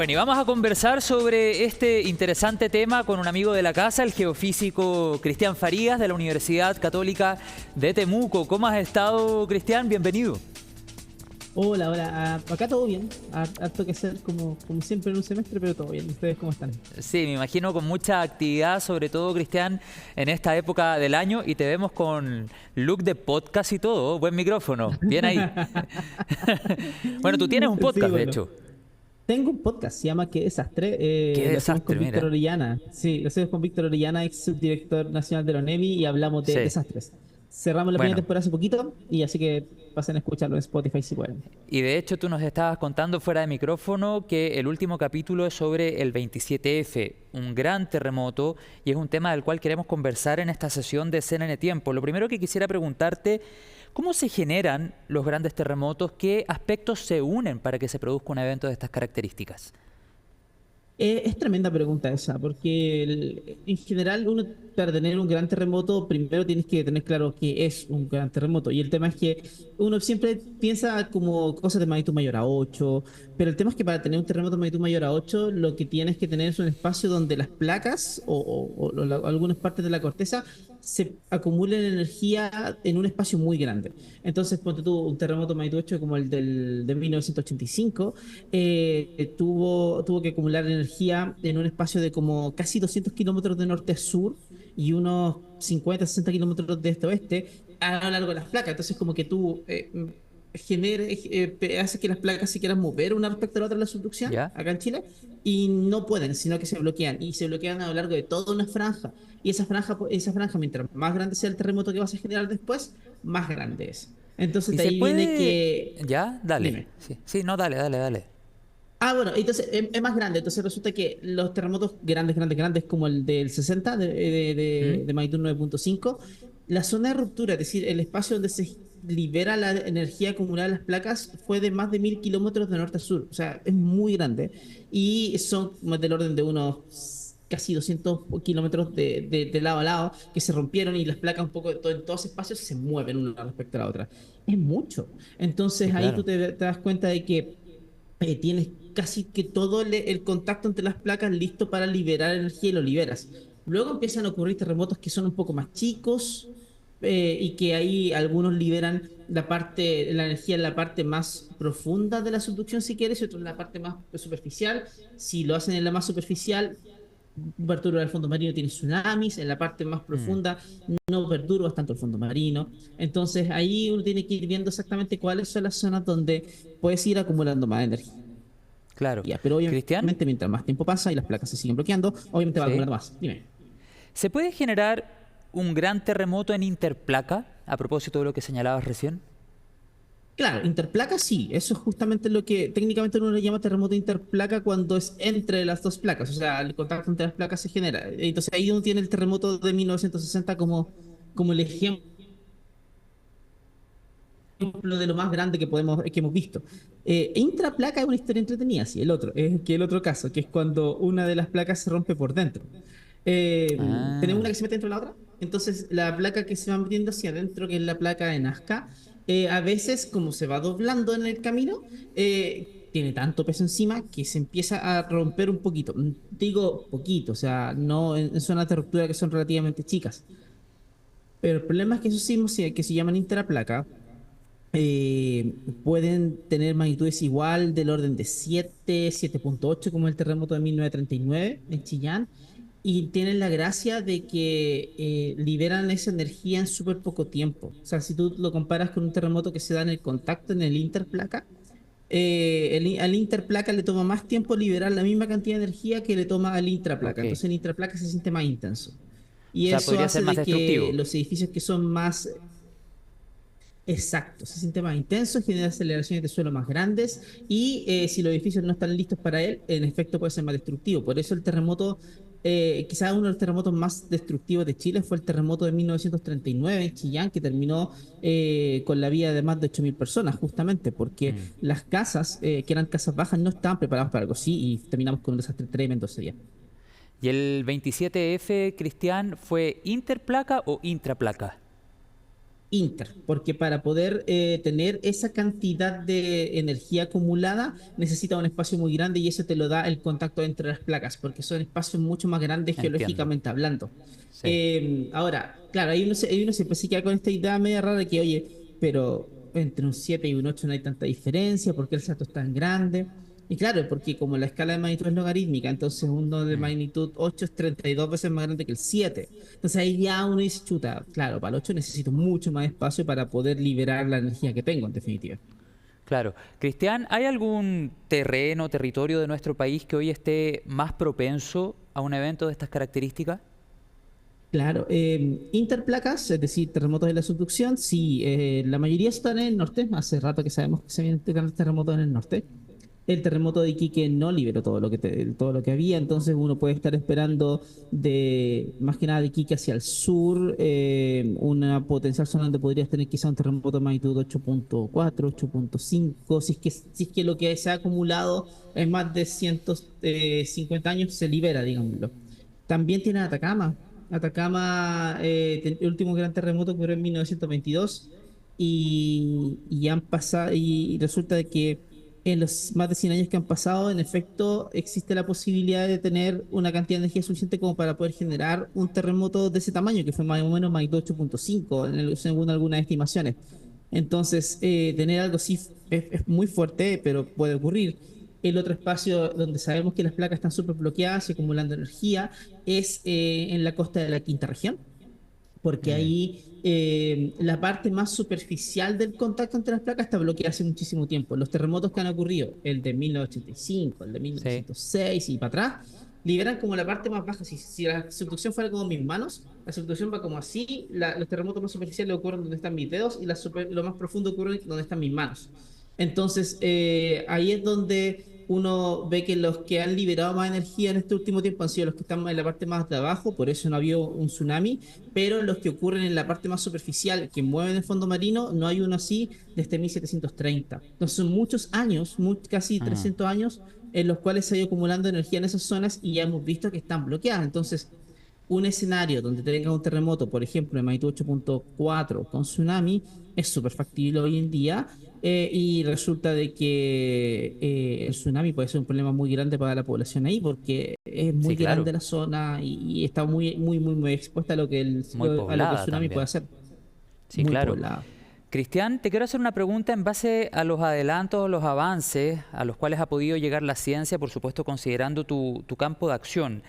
Bueno, y vamos a conversar sobre este interesante tema con un amigo de la casa, el geofísico Cristian Farías de la Universidad Católica de Temuco. ¿Cómo has estado, Cristian? Bienvenido. Hola, hola. Acá todo bien. Harto que hacer como siempre en un semestre, pero todo bien. ¿Ustedes cómo están? Sí, me imagino con mucha actividad, sobre todo, Cristian, en esta época del año, y te vemos con look de podcast y todo. Buen micrófono, bien ahí. Bueno, tú tienes un Sí, podcast, de bueno. hecho. Tengo un podcast, se llama Qué Desastre. Qué Lo hacemos con desastre, Víctor mira. Orellana. Sí, lo hacemos con Víctor Orellana, ex subdirector nacional de la ONEMI, y hablamos de Sí, desastres. Cerramos la primera bueno. temporada hace poquito, y así que pasen a escucharlo en Spotify si pueden. Y de hecho tú nos estabas contando fuera de micrófono que el último capítulo es sobre el 27F, un gran terremoto, y es un tema del cual queremos conversar en esta sesión de CNN Tiempo. Lo primero que quisiera preguntarte, ¿cómo se generan los grandes terremotos? ¿Qué aspectos se unen para que se produzca un evento de estas características? Es tremenda pregunta esa, porque en general uno para tener un gran terremoto primero tienes que tener claro qué es un gran terremoto. Y el tema es que uno siempre piensa como cosas de magnitud mayor a 8, pero el tema es que para tener un terremoto de magnitud mayor a 8 lo que tienes que tener es un espacio donde las placas o algunas partes de la corteza se acumulen energía en un espacio muy grande. Entonces, ponte tú un terremoto de magnitud 8 como el de 1985, tuvo que acumular energía en un espacio de como casi 200 kilómetros de norte a sur y unos 50, 60 kilómetros de este a oeste a lo largo de las placas. Entonces, como que tú hace que las placas se quieran mover una respecto a la otra en la subducción, ¿Ya? acá en Chile, y no pueden, sino que se bloquean. Y se bloquean a lo largo de toda una franja. Y esa franja, mientras más grande sea el terremoto que vas a generar después, más grande es. Entonces, ¿Y de se ahí viene puede...? que. ¿Ya? Dale. Dime. Sí, sí, no, dale, dale, dale. Bueno, entonces es más grande. Entonces resulta que los terremotos grandes, grandes, grandes, como el del 60 ¿Mm? de magnitud 9.5, la zona de ruptura, es decir, el espacio donde se libera la energía acumulada en las placas, fue de más de 1000 kilómetros de norte a sur. O sea, es muy grande. Y son más del orden de unos casi 200 kilómetros de lado a lado que se rompieron y las placas un poco en todos espacios se mueven una respecto a la otra. Es mucho. Sí, Entonces ahí tú claro. te das cuenta de que tienes casi que todo el contacto entre las placas listo para liberar energía y lo liberas. Luego empiezan a ocurrir terremotos que son un poco más chicos, y que ahí algunos liberan la energía en la parte más profunda de la subducción si quieres, y otros en la parte más superficial. Si lo hacen en la más superficial, perturba el fondo marino, tiene tsunamis. En la parte más Mm, profunda no perturba tanto el fondo marino. Entonces ahí uno tiene que ir viendo exactamente cuáles son las zonas donde puedes ir acumulando más energía. claro. Pero Cristian, obviamente mientras más tiempo pasa y las placas se siguen bloqueando, obviamente va ¿sí? acumulando más. Dime. ¿Se puede generar un gran terremoto en interplaca, a propósito de lo que señalabas recién? Claro, interplaca sí, eso es justamente lo que técnicamente uno le llama terremoto interplaca cuando es entre las dos placas, o sea, el contacto entre las placas se genera. Entonces ahí uno tiene el terremoto de 1960 como el ejemplo de lo más grande que hemos visto. Intraplaca es una historia entretenida, sí, el otro caso, que es cuando una de las placas se rompe por dentro. Tenemos una Ah, que se mete dentro de la otra, entonces la placa que se va metiendo hacia adentro, que es la placa de Nazca, a veces como se va doblando en el camino, tiene tanto peso encima que se empieza a romper un poquito. Digo poquito, o sea, no en zonas de ruptura que son relativamente chicas. Pero el problema es que esos sismos que se llaman intraplaca pueden tener magnitudes igual del orden de 7.8 como el terremoto de 1939 en Chillán, y tienen la gracia de que liberan esa energía en súper poco tiempo. O sea, si tú lo comparas con un terremoto que se da en el contacto en el interplaca, al interplaca le toma más tiempo liberar la misma cantidad de energía que le toma al intraplaca. ok. Entonces el intraplaca se siente más intenso. O Y sea, eso podría ser hace más de que destructivo. los edificios que son más. Exacto, se siente más intenso, genera aceleraciones de suelo más grandes, y si los edificios no están listos para él, en efecto puede ser más destructivo. Por eso el terremoto, quizás uno de los terremotos más destructivos de Chile fue el terremoto de 1939 en Chillán, que terminó con la vida de más de 8.000 personas, justamente porque Mm. las casas, que eran casas bajas, no estaban preparadas para algo así, y terminamos con un desastre tremendo ese día. ¿Y el 27F, Cristian, fue interplaca o intraplaca? Inter, porque para poder tener esa cantidad de energía acumulada necesita un espacio muy grande y eso te lo da el contacto entre las placas, porque son espacios mucho más grandes Entiendo. geológicamente hablando. Sí. Ahora, claro, hay uno siempre se queda con esta idea media rara de que, oye, pero entre un 7 y un 8 no hay tanta diferencia, ¿por qué el salto es tan grande? Y claro, porque como la escala de magnitud es logarítmica, entonces uno de Mm. magnitud 8 es 32 veces más grande que el 7. Entonces ahí ya uno dice, chuta, claro, para el 8 necesito mucho más espacio para poder liberar la energía que tengo, en definitiva. Claro. Cristian, ¿hay algún terreno, territorio de nuestro país que hoy esté más propenso a un evento de estas características? Claro, interplacas, es decir, terremotos de la subducción, sí, la mayoría están en el norte, hace rato que sabemos que se vienen terremotos en el norte. El terremoto de Iquique no liberó todo lo que había, entonces uno puede estar esperando de más que nada de Iquique hacia el sur, una potencial zona donde podrías tener quizá un terremoto de magnitud 8.4, 8.5, si es que lo que se ha acumulado en más de 150 años se libera, digámoslo. También tiene Atacama. Atacama, el último gran terremoto ocurrió en 1922 y han pasado, y resulta de que en los más de 100 años que han pasado, en efecto, existe la posibilidad de tener una cantidad de energía suficiente como para poder generar un terremoto de ese tamaño, que fue más o menos magnitud 8.5, según algunas estimaciones. Entonces, tener algo así es muy fuerte, pero puede ocurrir. El otro espacio donde sabemos que las placas están súper bloqueadas y acumulando energía es en la costa de la quinta región, porque Mm. ahí la parte más superficial del contacto entre las placas está bloqueada hace muchísimo tiempo. Los terremotos que han ocurrido, el de 1985, el de Sí. 1906 y para atrás, liberan como la parte más baja. Si la subducción fuera como mis manos, la subducción va como así, los terremotos más superficiales ocurren donde están mis dedos y lo más profundo ocurre donde están mis manos. Entonces, ahí es donde uno ve que los que han liberado más energía en este último tiempo han sido los que están en la parte más de abajo, por eso no ha habido un tsunami, pero los que ocurren en la parte más superficial, que mueven el fondo marino, no hay uno así desde 1730. Entonces son muchos años, casi Mm. 300 años, en los cuales se ha ido acumulando energía en esas zonas y ya hemos visto que están bloqueadas. Entonces, un escenario donde tenga un terremoto, por ejemplo, de magnitud 8.4 con tsunami, es súper factible hoy en día. Y resulta de que el tsunami puede ser un problema muy grande para la población ahí porque es Sí, muy claro. grande la zona y está muy, muy, muy, muy expuesta a lo que Muy a lo que el poblada tsunami puede también. hacer. Sí, Muy claro. poblada. Cristian, te quiero hacer una pregunta en base a los adelantos, los avances a los cuales ha podido llegar la ciencia, por supuesto considerando tu campo de acción.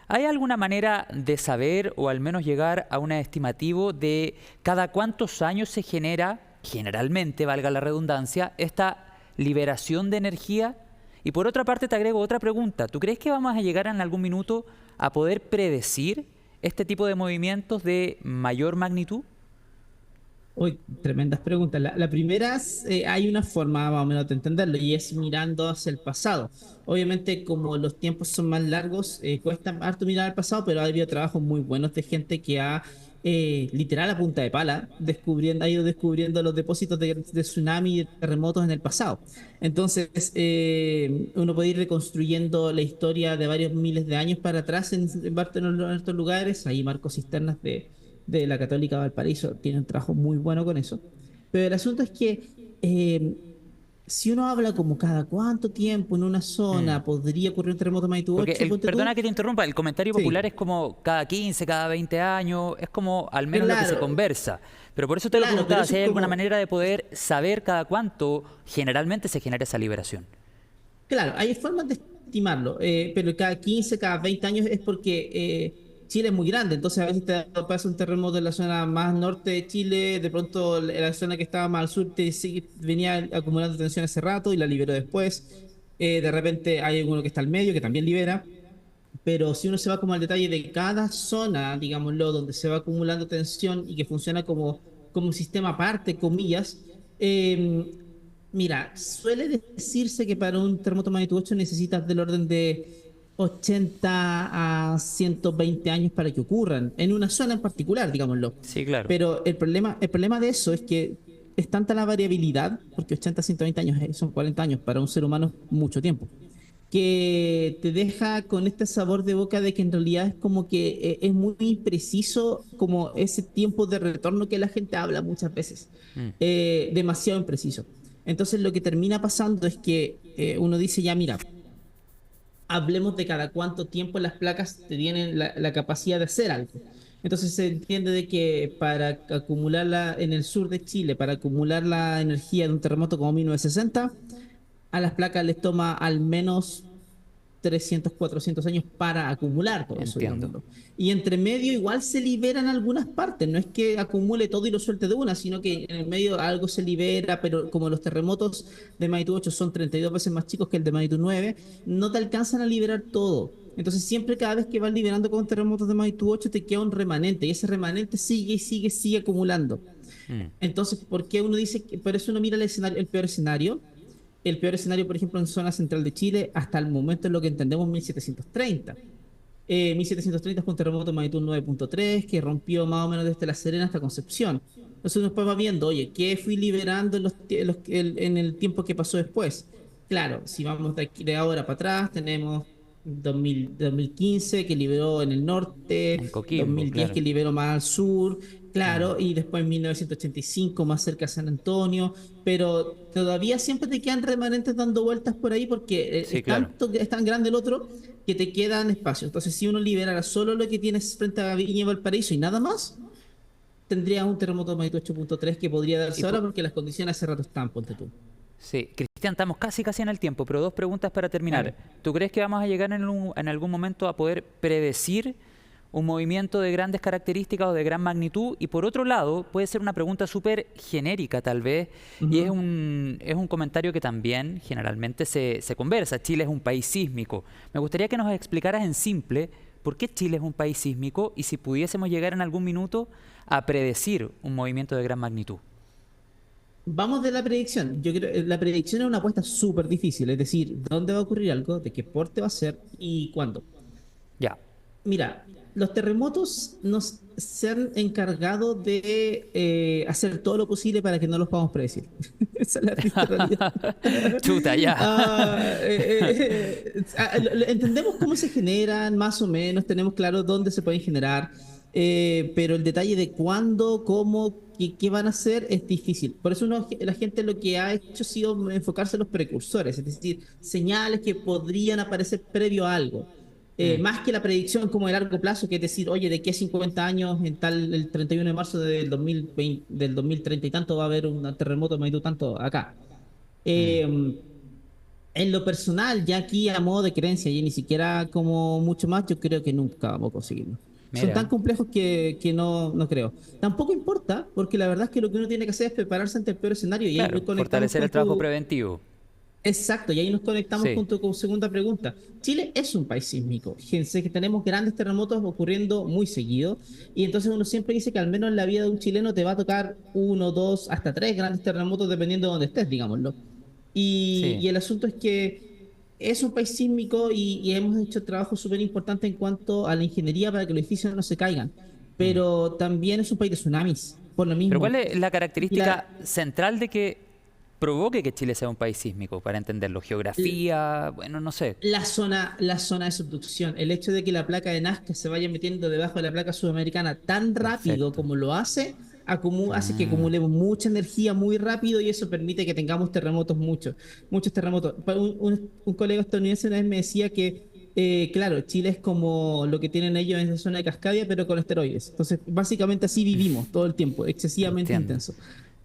¿Hay alguna manera de saber o al menos llegar a un estimativo de cada cuántos años se genera, generalmente, valga la redundancia, esta liberación de energía? Y por otra parte te agrego otra pregunta. ¿Tú crees que vamos a llegar en algún minuto a poder predecir este tipo de movimientos de mayor magnitud? Uy, tremendas preguntas. La primera es, hay una forma más o menos de entenderlo y es mirando hacia el pasado. Obviamente, como los tiempos son más largos, cuesta harto mirar al pasado, pero ha habido trabajos muy buenos de gente que ha, literal a punta de pala, ha ido descubriendo los depósitos de tsunami y de terremotos en el pasado. Entonces, uno puede ir reconstruyendo la historia de varios miles de años para atrás en estos lugares. Hay marcos cisternas de la Católica Valparaíso tiene un trabajo muy bueno con eso. Pero el asunto es que si uno habla como cada cuánto tiempo en una Mm. zona podría ocurrir un terremoto de magnitud Porque, 8, ponte perdona tú. que te interrumpa, el comentario popular Sí, es como cada 15, cada 20 años, es como al menos lo que se claro, conversa. Pero por eso te lo claro, pero preguntaba, eso si es hay alguna como, manera de poder saber cada cuánto generalmente se genera esa liberación. claro, hay formas de estimarlo, pero cada 15, cada 20 años es porque Chile es muy grande, entonces a veces te pasa un terremoto en la zona más norte de Chile, de pronto la zona que estaba más al sur venía acumulando tensión hace rato y la liberó después. De repente hay alguno que está al medio que también libera. Pero si uno se va como al detalle de cada zona, digámoslo, donde se va acumulando tensión y que funciona como un sistema aparte, comillas, eh, mira, suele decirse que para un terremoto magnitud 8 necesitas del orden de 80 a 120 años para que ocurran, en una zona en particular, digámoslo. Sí, claro. Pero el problema de eso es que es tanta la variabilidad, porque 80 a 120 años son 40 años, para un ser humano es mucho tiempo. que te deja con este sabor de boca de que en realidad es como que es muy impreciso como ese tiempo de retorno que la gente habla muchas veces. Mm, Demasiado impreciso. Entonces lo que termina pasando es que uno dice, ya mira, hablemos de cada cuánto tiempo las placas tienen la capacidad de hacer algo. Entonces se entiende de que para acumularla en el sur de Chile, para acumular la energía de un terremoto como 1960, a las placas les toma al menos 300, 400 años para acumular todo eso, entiendo. digámoslo. Y entre medio igual se liberan algunas partes, no es que acumule todo y lo suelte de una, sino que en el medio algo se libera, pero como los terremotos de magnitud 8 son 32 veces más chicos que el de magnitud 9, no te alcanzan a liberar todo. Entonces siempre cada vez que vas liberando con terremotos de magnitud 8 te queda un remanente y ese remanente sigue y sigue, sigue acumulando. Mm, Entonces, ¿por qué uno dice que por eso uno mira el escenario, el peor escenario? El peor escenario, por ejemplo, en zona central de Chile, hasta el momento es lo que entendemos 1730. 1730 fue un terremoto de magnitud 9.3 que rompió más o menos desde La Serena hasta Concepción. Entonces uno después va viendo, oye, ¿qué fui liberando en el tiempo que pasó después? Claro, si vamos de ahora para atrás, tenemos 2015 que liberó en el norte, en Coquimbo, 2010 claro. que liberó más al sur, Mm, claro, y después 1985 más cerca de San Antonio, pero todavía siempre te quedan remanentes dando vueltas por ahí porque sí, claro. es tan grande el otro que te quedan espacios. Entonces, si uno liberara solo lo que tienes frente a Viña y Valparaíso y nada más, tendría un terremoto de magnitud 8.3 que podría Y darse ahora porque las condiciones hace rato están, ponte tú. sí, Cristian, estamos casi en el tiempo, pero dos preguntas para terminar. Dale. ¿Tú crees que vamos a llegar en algún momento a poder predecir un movimiento de grandes características o de gran magnitud? Y por otro lado, puede ser una pregunta súper genérica tal vez, y Ujú. es un comentario que también generalmente se conversa. Chile es un país sísmico. Me gustaría que nos explicaras en simple por qué Chile es un país sísmico y si pudiésemos llegar en algún minuto a predecir un movimiento de gran magnitud. Vamos de la predicción. Yo creo la predicción es una apuesta súper difícil, es decir, dónde va a ocurrir algo, de qué porte va a ser y cuándo. Ya. Mira, los terremotos nos se han encargado de hacer todo lo posible para que no los podamos predecir. Esa es la triste realidad. Chuta, ya. Entendemos cómo se generan, más o menos, tenemos claro dónde se pueden generar, pero el detalle de cuándo, cómo, qué van a hacer es difícil. Por eso la gente lo que ha hecho ha sido enfocarse en los precursores, es decir, señales que podrían aparecer previo a algo. Mm, Más que la predicción como de largo plazo, que es decir, oye, de aquí a 50 años, en tal, el 31 de marzo del 2020, del 2030 y tanto, va a haber un terremoto de magnitud tanto acá. mm. Eh, en lo personal, ya aquí a modo de creencia y ni siquiera como mucho más, yo creo que nunca vamos a conseguirlo. Son tan Mira, complejos que no, no creo. Tampoco importa, porque la verdad es que lo que uno tiene que hacer es prepararse ante el peor escenario y ahí claro, nos conectamos fortalecer el con trabajo tu. preventivo. Exacto, y ahí nos conectamos Sí. con tu segunda pregunta. Chile es un país sísmico. Fíjense que tenemos grandes terremotos ocurriendo muy seguido, y entonces uno siempre dice que al menos en la vida de un chileno te va a tocar uno, dos, hasta tres grandes terremotos dependiendo de donde estés, digámoslo. Y, Sí. y el asunto es que es un país sísmico y hemos hecho trabajo súper importante en cuanto a la ingeniería para que los edificios no se caigan, Mm. pero también es un país de tsunamis, por lo Pero ¿cuál mismo. es la Y característica central de que provoque que Chile sea un país sísmico? Para entenderlo. Geografía, bueno, no sé. la zona de subducción, el hecho de que la placa de Nazca se vaya metiendo debajo de la placa sudamericana tan rápido Perfecto. como lo hace, hace que Ah, acumulemos mucha energía muy rápido y eso permite que tengamos terremotos, muchos terremotos. Un colega estadounidense una vez me decía que, claro, Chile es como lo que tienen ellos en esa zona de Cascadia, pero con esteroides. Entonces, básicamente así vivimos todo el tiempo, excesivamente entiendo. intenso.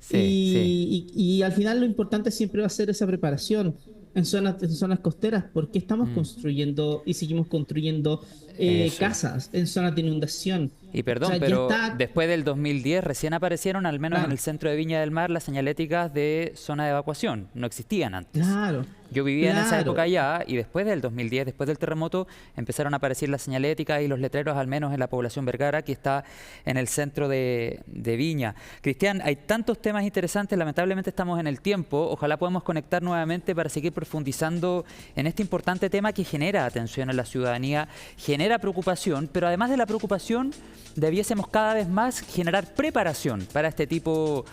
Sí, sí. Y al final lo importante siempre va a ser esa preparación en zonas costeras, porque estamos Mm. construyendo y seguimos construyendo Eso. casas en zonas de inundación. Y O perdón, sea, ya pero está, después del 2010 recién aparecieron, al menos en el claro, centro de Viña del Mar, las señaléticas de zona de evacuación. No existían antes. claro, Yo vivía en esa claro. época ya y después del 2010, después del terremoto, empezaron a aparecer las señaléticas y los letreros, al menos en la población Vergara, que está en el centro de Viña. Cristian, hay tantos temas interesantes, lamentablemente estamos en el tiempo. Ojalá podamos conectar nuevamente para seguir profundizando en este importante tema que genera atención en la ciudadanía, genera preocupación, pero además de la preocupación, debiésemos cada vez más generar preparación para este tipo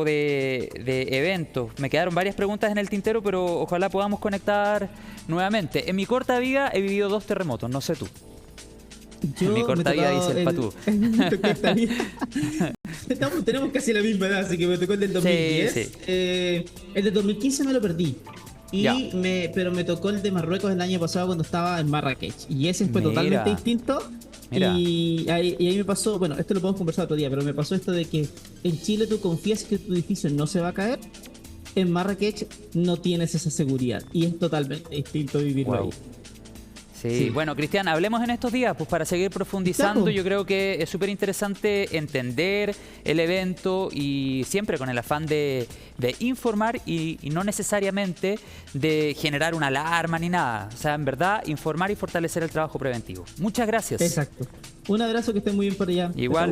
de eventos. Me quedaron varias preguntas en el tintero, pero ojalá podamos conectar nuevamente. En mi corta vida he vivido 2 terremotos, no sé tú. En mi corta vida, dice el Patú. Tenemos casi la misma edad, así que me tocó el del 2010. Sí. El del 2015 me lo perdí. Pero me tocó el de Marruecos el año pasado cuando estaba en Marrakech. Y ese fue totalmente distinto. Y ahí me pasó, bueno, esto lo podemos conversar otro día, pero me pasó esto de que en Chile tú confías que tu edificio no se va a caer. En Marrakech no tienes esa seguridad. Y es totalmente distinto vivirlo ahí. Sí, bueno, Cristian, hablemos en estos días pues para seguir profundizando. Yo creo que es súper interesante entender el evento y siempre con el afán de informar y no necesariamente de generar una alarma ni nada. O sea, en verdad, informar y fortalecer el trabajo preventivo. Muchas gracias. Exacto. Un abrazo, que estén muy bien por allá. Igual.